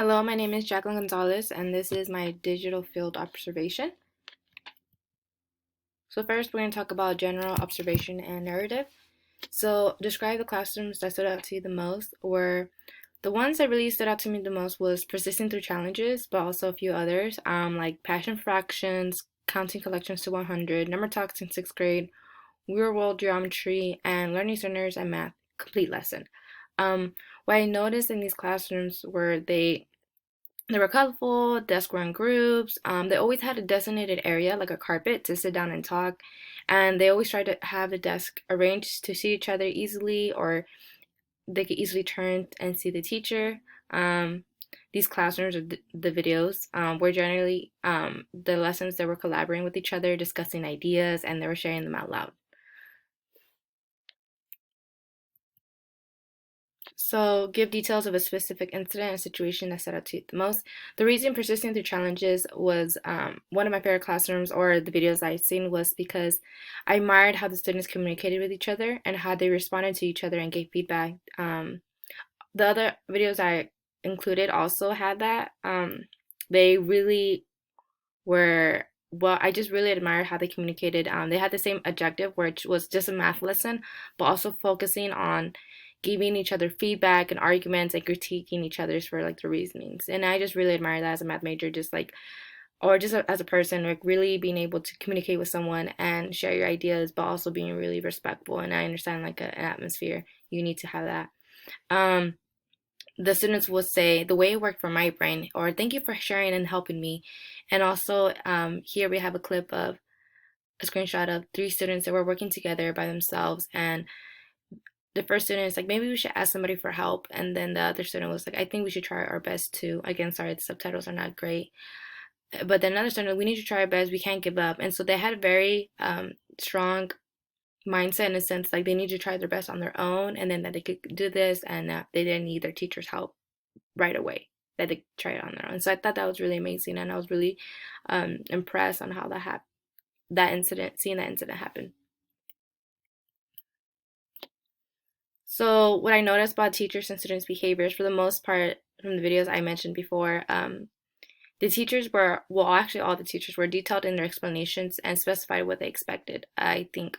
Hello, my name is Jacqueline Gonzalez, and this is my digital field observation. So first, we're going to talk about general observation and narrative. So describe the classrooms that stood out to you the most. Were the ones that really stood out to me the most was persisting through challenges, but also a few others, like passion fractions, counting collections to 100, number talks in sixth grade, real world geometry, and learning centers and math complete lesson. What I noticed in these classrooms were they were colorful, desks were in groups. They always had a designated area, like a carpet, to sit down and talk. And they always tried to have the desk arranged to see each other easily, or they could easily turn and see the teacher. Um, these classrooms or the videos were generally the lessons that were collaborating with each other, discussing ideas, and they were sharing them out loud. So, give details of a specific incident and situation that stood out to you the most. The reason persisting through challenges was one of my favorite classrooms or the videos I've seen was because I admired how the students communicated with each other and how they responded to each other and gave feedback. The other videos I included also had that. They really were, well, I just really admired how they communicated. They had the same objective, which was just a math lesson, but also focusing on giving each other feedback and arguments and critiquing each other's for like the reasonings. And I just really admire that as a math major, just like, or just as a person, like really being able to communicate with someone and share your ideas, but also being really respectful. And I understand like an atmosphere, you need to have that. Um, the students would say the way it worked for my brain, or thank you for sharing and helping me. And also, here we have a clip of a screenshot of three students that were working together by themselves, and the first student is like, maybe we should ask somebody for help. And then the other student was like, I think we should try our best too. Again, sorry, the subtitles are not great. But then another student, we need to try our best. We can't give up. And so they had a very strong mindset in a sense, like they need to try their best on their own, and then that they could do this, and that they didn't need their teacher's help right away. That they try it on their own. So I thought that was really amazing, and I was really impressed on how seeing that incident happen. So what I noticed about teachers and students' behaviors, for the most part, from the videos I mentioned before, the teachers were, well, actually all the teachers were detailed in their explanations and specified what they expected. I think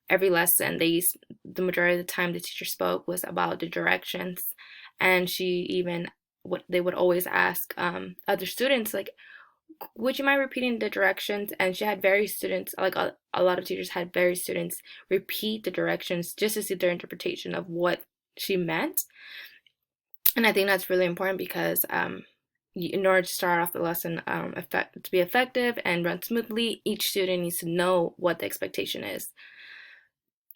every lesson the majority of the time the teacher spoke was about the directions, and she even what they would always ask other students like, would you mind repeating the directions? And she had various students, like a lot of teachers had various students repeat the directions just to see their interpretation of what she meant. And I think that's really important because in order to start off the lesson to be effective and run smoothly, each student needs to know what the expectation is.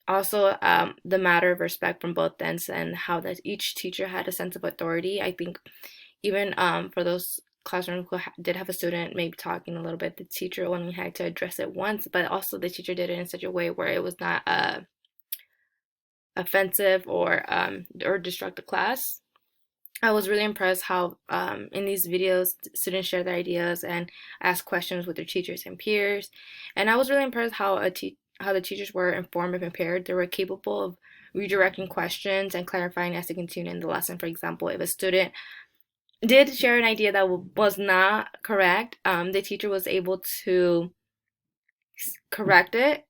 Also, the matter of respect from both ends and how that each teacher had a sense of authority. I think even for those classrooms who did have a student maybe talking a little bit, the teacher only had to address it once, but also the teacher did it in such a way where it was not offensive or disrupt the class. I was really impressed how in these videos students share their ideas and ask questions with their teachers and peers, and I was really impressed how the teachers were informed and prepared. They were capable of redirecting questions and clarifying as they continue in the lesson. For example, if a student did share an idea that was not correct, the teacher was able to correct it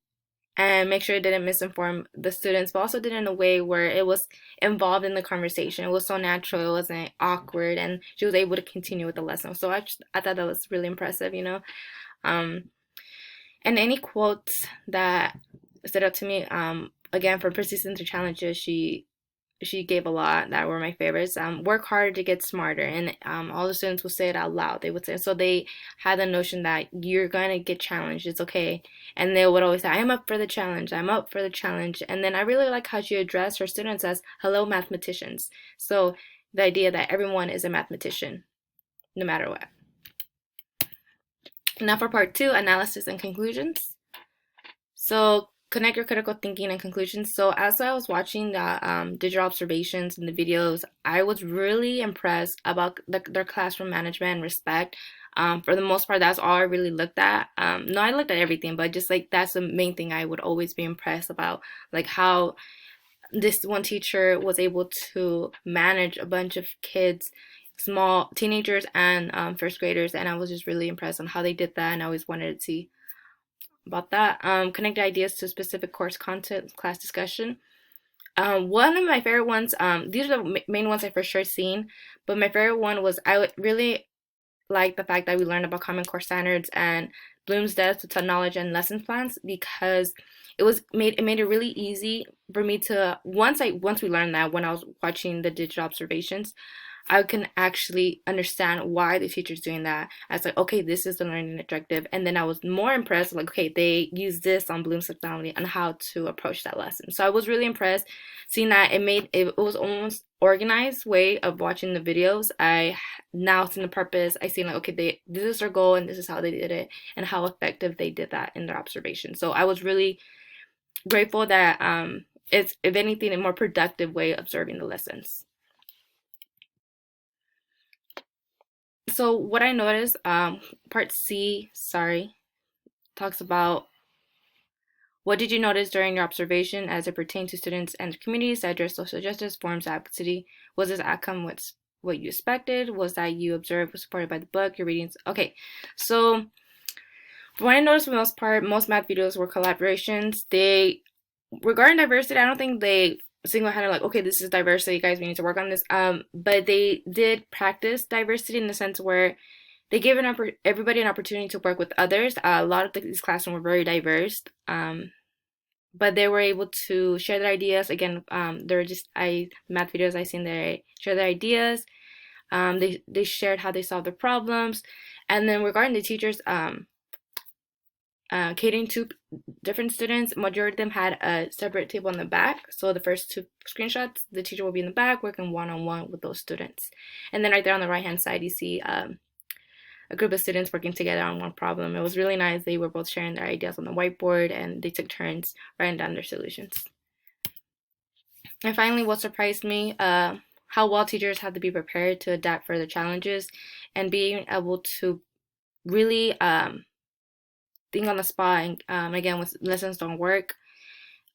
and make sure it didn't misinform the students, but also did it in a way where it was involved in the conversation. It was so natural, it wasn't awkward, and she was able to continue with the lesson. So I thought that was really impressive, you know. Um, and any quotes that stood out to me, again, for persistence or challenges, she gave a lot that were my favorites. Work harder to get smarter, and all the students would say it out loud. They would say, so they had the notion that you're gonna get challenged. It's okay, and they would always say, "I'm up for the challenge. I'm up for the challenge." And then I really like how she addressed her students as "hello mathematicians." So the idea that everyone is a mathematician, no matter what. Now for part two, analysis and conclusions. So connect your critical thinking and conclusions. So as I was watching the digital observations and the videos, I was really impressed about their classroom management and respect. For the most part, that's all I really looked at. No, I looked at everything, but just like that's the main thing I would always be impressed about, like how this one teacher was able to manage a bunch of kids small teenagers and first graders, and I was just really impressed on how they did that, and I always wanted to see about that. Connect ideas to specific course content, class discussion. One of my favorite ones, these are the main ones I for sure seen, but my favorite one was really like the fact that we learned about Common Core standards and Bloom's depth to knowledge and lesson plans, because it made it really easy for me to once we learned that, when I was watching the digital observations, I can actually understand why the teacher's doing that. I was like, okay, this is the learning objective. And then I was more impressed, like, okay, they use this on Bloom's taxonomy and how to approach that lesson. So I was really impressed seeing that it was almost organized way of watching the videos. I now seen the purpose. I seen like, okay, this is their goal and this is how they did it and how effective they did that in their observation. So I was really grateful that it's, if anything, a more productive way of observing the lessons. So what I noticed, part C, sorry, talks about what did you notice during your observation as it pertained to students and communities that address social justice, forms, advocacy? Was this outcome what you expected? Was that you observed was supported by the book, your readings? Okay, so what I noticed for the most part, most math videos were collaborations. Regarding diversity, I don't think they single-handed like, okay, this is diversity, guys, we need to work on this. But they did practice diversity in the sense where they gave everybody an opportunity to work with others. A lot of these classrooms were very diverse, but they were able to share their ideas. Again, there were math videos I seen, they share their ideas. They shared how they solved the problems, and then regarding the teachers, catering to different students, majority of them had a separate table in the back. So the first two screenshots, the teacher will be in the back working one-on-one with those students, and then right there on the right-hand side, you see a group of students working together on one problem. It was really nice. They were both sharing their ideas on the whiteboard and they took turns writing down their solutions. And finally, what surprised me, how well teachers had to be prepared to adapt for the challenges and being able to really think on the spot. And again, when lessons don't work,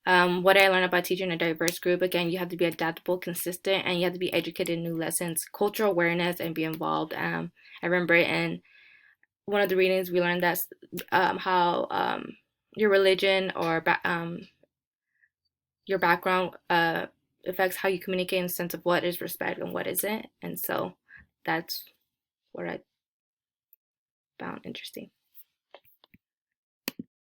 what I learned about teaching a diverse group, again, you have to be adaptable, consistent, and you have to be educated in new lessons, cultural awareness, and be involved. I remember in one of the readings we learned that how your religion or your background affects how you communicate in the sense of what is respect and what isn't. And so that's what I found interesting.